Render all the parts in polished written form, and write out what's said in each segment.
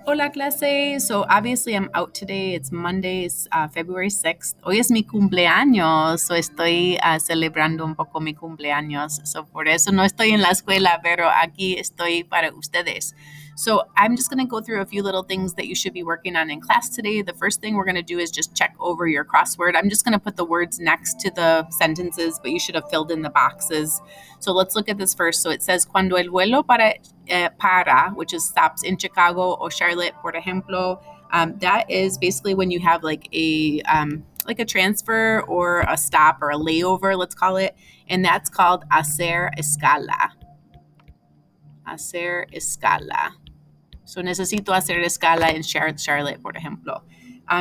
Hola clase. So obviously I'm out today. It's Monday, it's February 6th. Hoy es mi cumpleaños. So estoy celebrando un poco mi cumpleaños. So por eso no estoy en la escuela, pero aquí estoy para ustedes. So I'm just going to go through a few little things that you should be working on in class today. The first thing we're going to do is just check over your crossword. I'm just going to put the words next to the sentences, but you should have filled in the boxes. So let's look at this first. So it says, cuando el vuelo para, which is stops in Chicago or Charlotte, por ejemplo. That is basically when you have like a transfer or a stop or a layover, let's call it, and that's called hacer escala. Hacer escala. So necesito hacer escala en Charlotte, por ejemplo.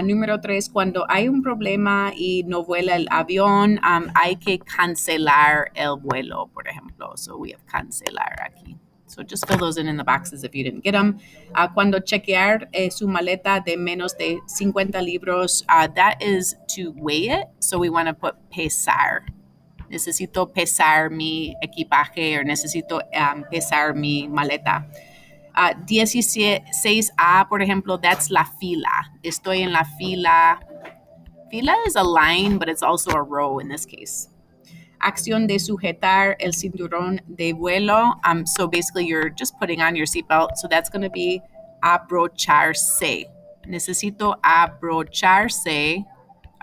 Número 3, cuando hay un problema y no vuela el avión, hay que cancelar el vuelo, por ejemplo. So we have cancelar aquí. So just fill those in the boxes if you didn't get them. Cuando chequear su maleta de menos de 50 libros, that is to weigh it. So we want to put pesar. Necesito pesar mi equipaje or necesito pesar mi maleta. 16A, por ejemplo, that's la fila. Estoy en la fila. Fila is a line, but it's also a row in this case. Acción de sujetar el cinturón de vuelo. So basically, you're just putting on your seatbelt. So that's going to be abrocharse. Necesito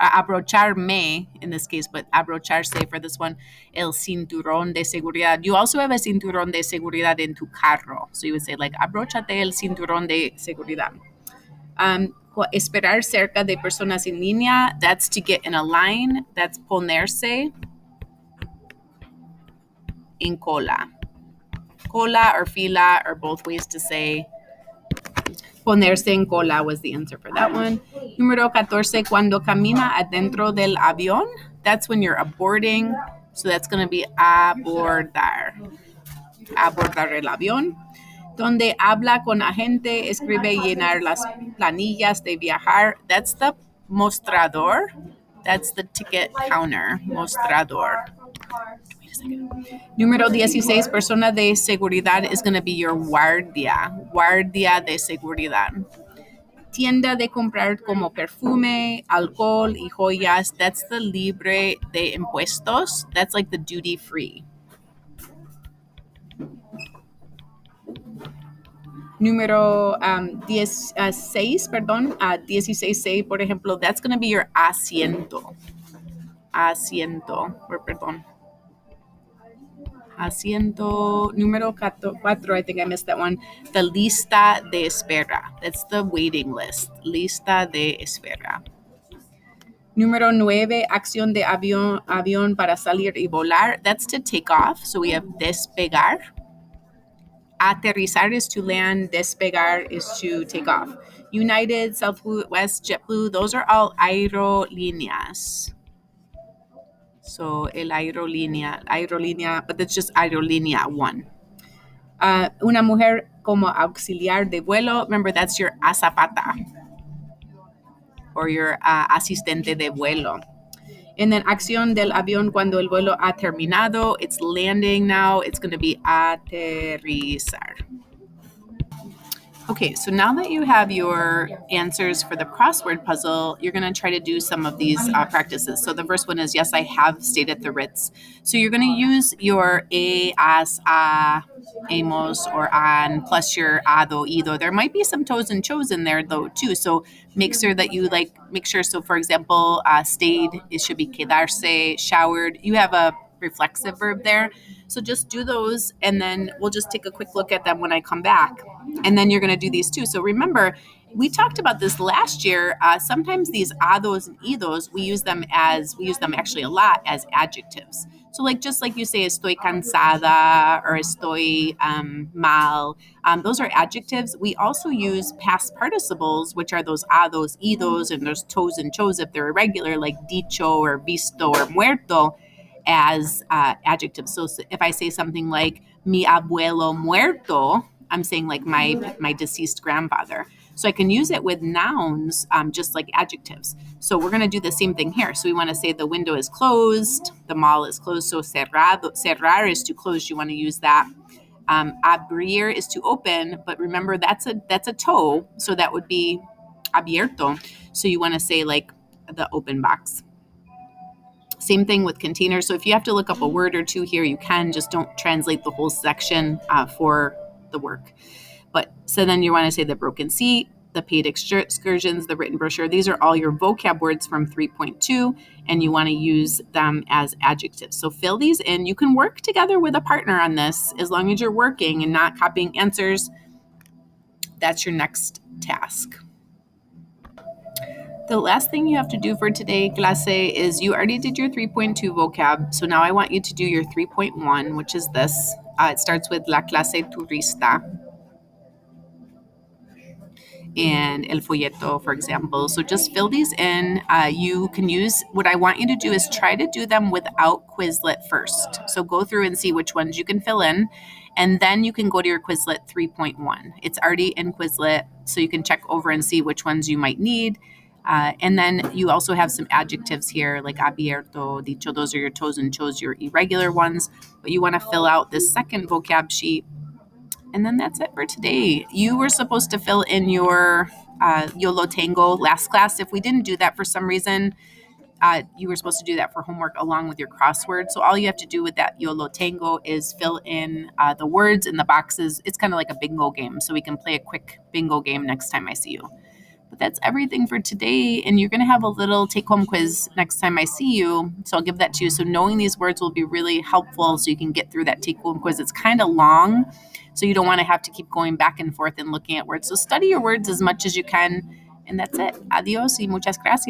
abrocharme in this case, but abrocharse for this one, el cinturón de seguridad. You also have a cinturón de seguridad in tu carro. So you would say like, abróchate el cinturón de seguridad. Esperar cerca de personas en línea, that's to get in a line. That's ponerse en cola. Cola or fila are both ways to say ponerse en cola was the answer for that one. Número 14, cuando camina adentro del avión, that's when you're aboarding. So that's going to be abordar. Abordar el avión. Donde habla con agente, escribe llenar las planillas de viajar. That's the mostrador. That's the ticket counter. Mostrador. Número 16, persona de seguridad is going to be your guardia. Guardia de seguridad. Tienda de comprar como perfume, alcohol y joyas. That's the libre de impuestos. That's like the duty free. Número 16, 16C, por ejemplo, that's going to be your asiento. Asiento, perdón. Asiento. Número 4, I think I missed that one. The lista de espera. That's the waiting list. Lista de espera. Número 9, acción de avión para salir y volar. That's to take off. So we have despegar. Aterrizar is to land. Despegar is to take off. United, Southwest, JetBlue, those are all aerolíneas. So el aerolínea, but that's just aerolínea 1. Una mujer como auxiliar de vuelo, remember that's your azafata or your asistente de vuelo. And then acción del avión cuando el vuelo ha terminado, it's landing now, it's going to be aterrizar. Okay, so now that you have your answers for the crossword puzzle, you're going to try to do some of these practices. So the first one is, yes, I have stated the Ritz. So you're going to use your as, amos, or an, plus your ado, ido. There might be some toes and chos in there, though, too. So make sure that you make sure. So, for example, stayed, it should be quedarse, showered. You have a reflexive verb there. So just do those, and then we'll just take a quick look at them when I come back. And then you're going to do these too. So remember, we talked about this last year. Sometimes these ados and idos, we use them actually a lot as adjectives. So just like you say, estoy cansada or estoy mal, those are adjectives. We also use past participles, which are those ados, idos, and those tos and chos if they're irregular, like dicho or visto or muerto, as adjectives. So if I say something like mi abuelo muerto, I'm saying like my deceased grandfather. So I can use it with nouns, just like adjectives. So we're going to do the same thing here. So we want to say the window is closed, the mall is closed. So cerrado, cerrar is to close. You want to use that. Abrir is to open, but remember that's a toe, so that would be abierto. So you want to say like the open box. Same thing with containers. So if you have to look up a word or two here, you can, just don't translate the whole section for the work. But so then you want to say the broken seat, the paid excursions, the written brochure. These are all your vocab words from 3.2, and you want to use them as adjectives. So fill these in. You can work together with a partner on this as long as you're working and not copying answers. That's your next task. The last thing you have to do for today, clase, is you already did your 3.2 vocab. So now I want you to do your 3.1, which is this. It starts with la clase turista and el folleto, for example. So just fill these in. You can use, what I want you to do is try to do them without Quizlet first. So go through and see which ones you can fill in. And then you can go to your Quizlet 3.1. It's already in Quizlet, so you can check over and see which ones you might need. And then you also have some adjectives here like abierto, dicho. Those are your toes and chose, your irregular ones. But you want to fill out this second vocab sheet. And then that's it for today. You were supposed to fill in your YOLO Tango last class. If we didn't do that for some reason, you were supposed to do that for homework along with your crossword. So all you have to do with that YOLO Tango is fill in the words in the boxes. It's kind of like a bingo game. So we can play a quick bingo game next time I see you. But that's everything for today. And you're going to have a little take-home quiz next time I see you. So I'll give that to you. So knowing these words will be really helpful so you can get through that take-home quiz. It's kind of long, so you don't want to have to keep going back and forth and looking at words. So study your words as much as you can. And that's it. Adios y muchas gracias.